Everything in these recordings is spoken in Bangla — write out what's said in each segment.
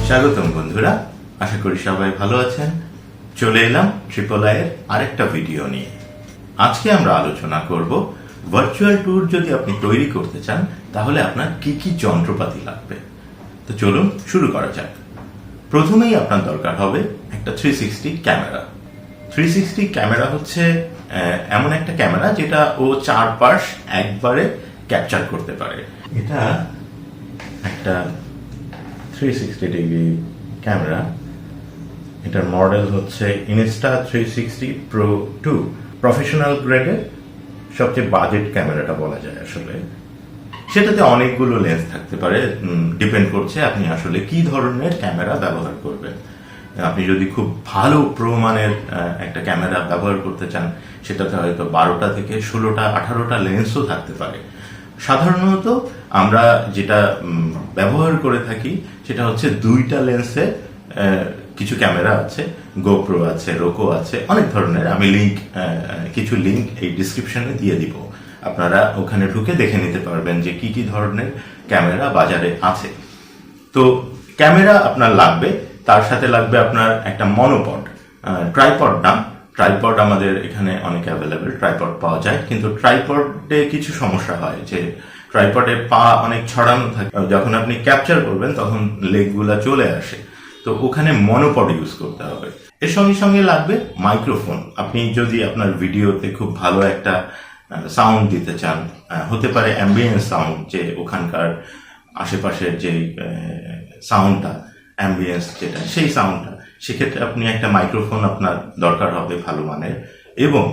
স্বাগতম বন্ধুরা, আশা করি সবাই ভালো আছেন। চলে এলাম ট্রিপল আই এর আরেকটা ভিডিও নিয়ে। আজকে আমরা আলোচনা করব ভার্চুয়াল ট্যুর যদি আপনি তৈরি করতে চান তাহলে আপনার কি কি যন্ত্রপাতি লাগবে। তো চলুন শুরু করা যাক। প্রথমেই আপনার দরকার হবে একটা 360 ক্যামেরা। 360 ক্যামেরা হচ্ছে এমন একটা ক্যামেরা যেটা ও চারপাশ একবারে ক্যাপচার করতে পারে। এটা একটা 360 ডিগ্রি ক্যামেরা। এটার মডেল হচ্ছে ইনস্টা 360 প্রো 2, প্রফেশনাল গ্রেডের সবচেয়ে বাজেট ক্যামেরাটা বলা যায় আসলে। সেটাতে অনেকগুলো লেন্স থাকতে পারে, ডিপেন্ড করছে আপনি আসলে কি ধরনের ক্যামেরা ব্যবহার করবেন। আপনি যদি খুব ভালো প্রো মানের একটা ক্যামেরা ব্যবহার করতে চান, সেটাতে হয়তো 12টা থেকে 16টা 18টা লেন্সও থাকতে পারে। সাধারণত আমরা যেটা ব্যবহার করে থাকি সেটা হচ্ছে 2টা লেন্সের কিছু ক্যামেরা আছে, গোপ্রো আছে, রোকো আছে, অনেক ধরনের। আমি কিছু লিঙ্ক এই ডিসক্রিপশনে দিয়ে দিব, আপনারা ওখানে ঢুকে দেখে নিতে পারবেন যে কি কি ধরনের ক্যামেরা বাজারে আছে। তো ক্যামেরা আপনার লাগবে, তার সাথে লাগবে আপনার একটা মনোপড, ট্রাইপড না। ট্রাইপড আমাদের এখানে অনেক অ্যাভেলেবেল, ট্রাইপড পাওয়া যায়, কিন্তু ট্রাইপডে কিছু সমস্যা হয় যে ট্রাইপডে পা অনেক ছড়ানো থাকে, যখন আপনি ক্যাপচার করবেন তখন লেগগুলা চলে আসে। তো ওখানে মনোপড ইউজ করতে হবে। এর সঙ্গে সঙ্গে লাগবে মাইক্রোফোন। আপনি যদি আপনার ভিডিওতে খুব ভালো একটা সাউন্ড দিতে চান, হতে পারে অ্যাম্বিয়েন্স সাউন্ড, যে ওখানকার আশেপাশের যে সাউন্ডটা, অ্যাম্বিয়েন্স যেটা, সেই সাউন্ডটা, সেক্ষেত্রে আপনি একটা মাইক্রোফোন আপনার দরকার হবে ভালো মানের। এবং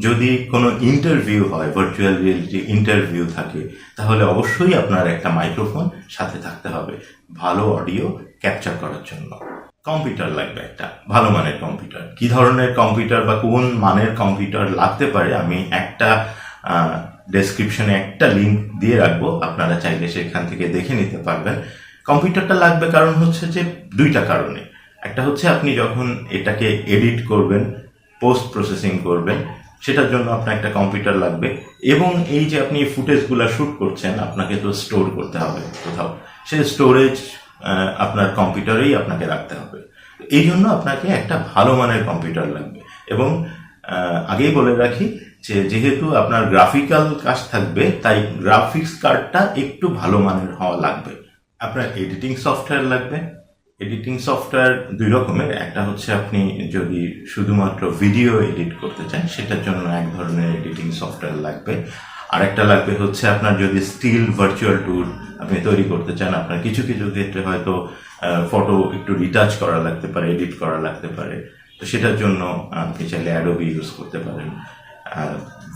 যদি কোনো ইন্টারভিউ হয়, ভার্চুয়াল রিয়েলিটি ইন্টারভিউ থাকে, তাহলে অবশ্যই আপনার একটা মাইক্রোফোন সাথে থাকতে হবে ভালো অডিও ক্যাপচার করার জন্য। কম্পিউটার লাগবে একটা ভালো মানের কম্পিউটার। কি ধরনের কম্পিউটার বা কোন মানের কম্পিউটার লাগতে পারে আমি একটা ডেসক্রিপশনে একটা লিঙ্ক দিয়ে রাখবো, আপনারা চাইলে সেখান থেকে দেখে নিতে পারবেন। কম্পিউটারটা লাগবে কারণ হচ্ছে যে 2টা কারণে। একটা হচ্ছে আপনি যখন এটাকে এডিট করবেন, পোস্ট প্রসেসিং করবেন, সেটার জন্য আপনার একটা কম্পিউটার লাগবে। এবং এই যে আপনি ফুটেজগুলো শ্যুট করছেন, আপনাকে তো স্টোর করতে হবে কোথাও, সেই স্টোরেজ আপনার কম্পিউটারেই আপনাকে রাখতে হবে। এই জন্য আপনাকে একটা ভালো মানের কম্পিউটার লাগবে। এবং আগেই বলে রাখি যে যেহেতু আপনার গ্রাফিক্যাল কাজ থাকবে, তাই গ্রাফিক্স কার্ডটা একটু ভালো মানের হওয়া লাগবে। আপনার এডিটিং সফটওয়্যার লাগবে। এডিটিং সফটওয়্যার 2 রকমের। একটা হচ্ছে আপনি যদি শুধুমাত্র ভিডিও এডিট করতে চান, সেটার জন্য এক ধরনের এডিটিং সফটওয়্যার লাগবে। আরেকটা লাগবে হচ্ছে আপনার যদি স্টিল ভার্চুয়াল ট্যুর আপনি তৈরি করতে চান, আপনার কিছু কিছু ক্ষেত্রে হয়তো ফটো একটু রিটাচ করা লাগতে পারে, এডিট করা লাগতে পারে, তো সেটার জন্য আপনি চাইলে অ্যাডোবি ইউজ করতে পারেন।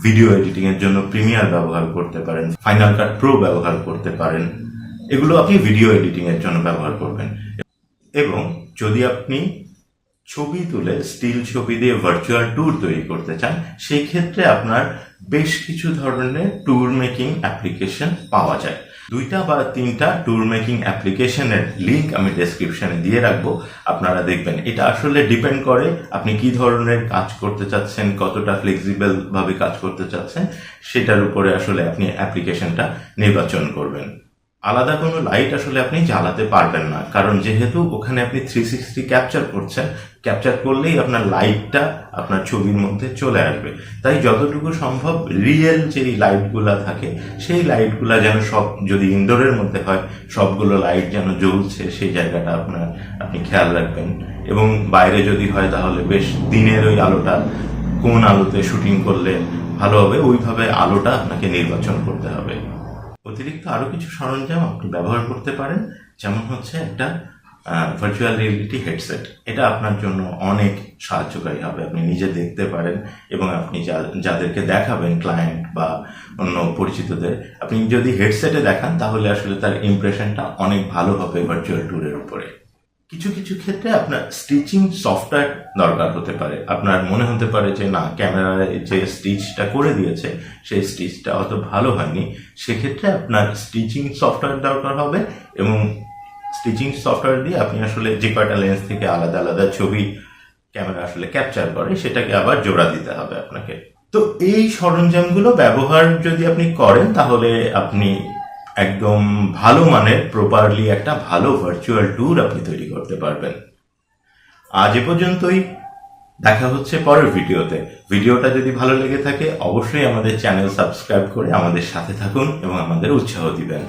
ভিডিও এডিটিং এর জন্য প্রিমিয়ার ব্যবহার করতে পারেন, ফাইনাল কাট প্রো ব্যবহার করতে পারেন। এগুলো আপনি ভিডিও এডিটিং এর জন্য ব্যবহার করবেন। এবং যদি আপনি ছবি তুলে স্টিল ছবি দিয়ে ভার্চুয়াল ট্যুর তৈরি করতে চান, সেই ক্ষেত্রে আপনার বেশ কিছু ধরনের ট্যুর মেকিং অ্যাপ্লিকেশন পাওয়া যায়। 2টা বা 3টা ট্যুর মেকিং অ্যাপ্লিকেশনের লিঙ্ক আমি ডেসক্রিপশনে দিয়ে রাখবো, আপনারা দেখবেন। এটা আসলে ডিপেন্ড করে আপনি কি ধরনের কাজ করতে চাচ্ছেন, কতটা ফ্লেক্সিবল ভাবে কাজ করতে চাচ্ছেন, সেটার উপরে আসলে আপনি অ্যাপ্লিকেশনটা নির্বাচন করবেন। আলাদা কোনো লাইট আসলে আপনি জ্বালাতে পারবেন না, কারণ যেহেতু ওখানে আপনি 360 ক্যাপচার করছেন, ক্যাপচার করলেই আপনার লাইটটা আপনার ছবির মধ্যে চলে আসবে। তাই যতটুকু সম্ভব রিয়েল যেই লাইটগুলা থাকে, সেই লাইটগুলা যেন সব, যদি ইনডোরের মধ্যে হয়, সবগুলো লাইট যেন জ্বলছে, সেই জায়গাটা আপনি খেয়াল রাখবেন। এবং বাইরে যদি হয় তাহলে বেশ দিনের ওই আলোটা, কোন আলোতে শুটিং করলে ভালো হবে, ওইভাবে আলোটা আপনাকে নির্বাচন করতে হবে। অতিরিক্ত আরো কিছু সরঞ্জাম আপনি ব্যবহার করতে পারেন, যেমন হচ্ছে একটা ভার্চুয়াল রিয়েলিটি হেডসেট। এটা আপনার জন্য অনেক সাহায্যকারী হবে। আপনি নিজে দেখতে পারেন এবং আপনি যাদেরকে দেখাবেন, ক্লায়েন্ট বা অন্য পরিচিতদের, আপনি যদি হেডসেটে দেখান তাহলে আসলে তার ইমপ্রেশনটা অনেক ভালো হবে ভার্চুয়াল ট্যুরের উপরে। কিছু কিছু ক্ষেত্রে আপনার স্টিচিং সফটওয়্যার দরকার হতে পারে। আপনার মনে হতে পারে যে না, ক্যামেরায় যে স্টিচটা করে দিয়েছে সেই স্টিচটা অত ভালো হয়নি, সেক্ষেত্রে আপনার স্টিচিং সফটওয়্যার দরকার হবে। এবং স্টিচিং সফটওয়্যার দিয়ে আপনি আসলে যে কয়টা লেন্স থেকে আলাদা আলাদা ছবি ক্যামেরা আসলে ক্যাপচার করে, সেটাকে আবার জোড়া দিতে হবে আপনাকে। তো এই সরঞ্জামগুলো ব্যবহার যদি আপনি করেন, তাহলে আপনি একদম ভালো মানের প্রপারলি একটা ভালো ভার্চুয়াল ট্যুর আপনি তৈরি করতে পারবেন। আজ এ পর্যন্তই, দেখা হচ্ছে পরের ভিডিওতে। ভিডিওটা যদি ভালো লেগে থাকে অবশ্যই আমাদের চ্যানেল সাবস্ক্রাইব করে আমাদের সাথে থাকুন এবং আমাদের উৎসাহ দিবেন।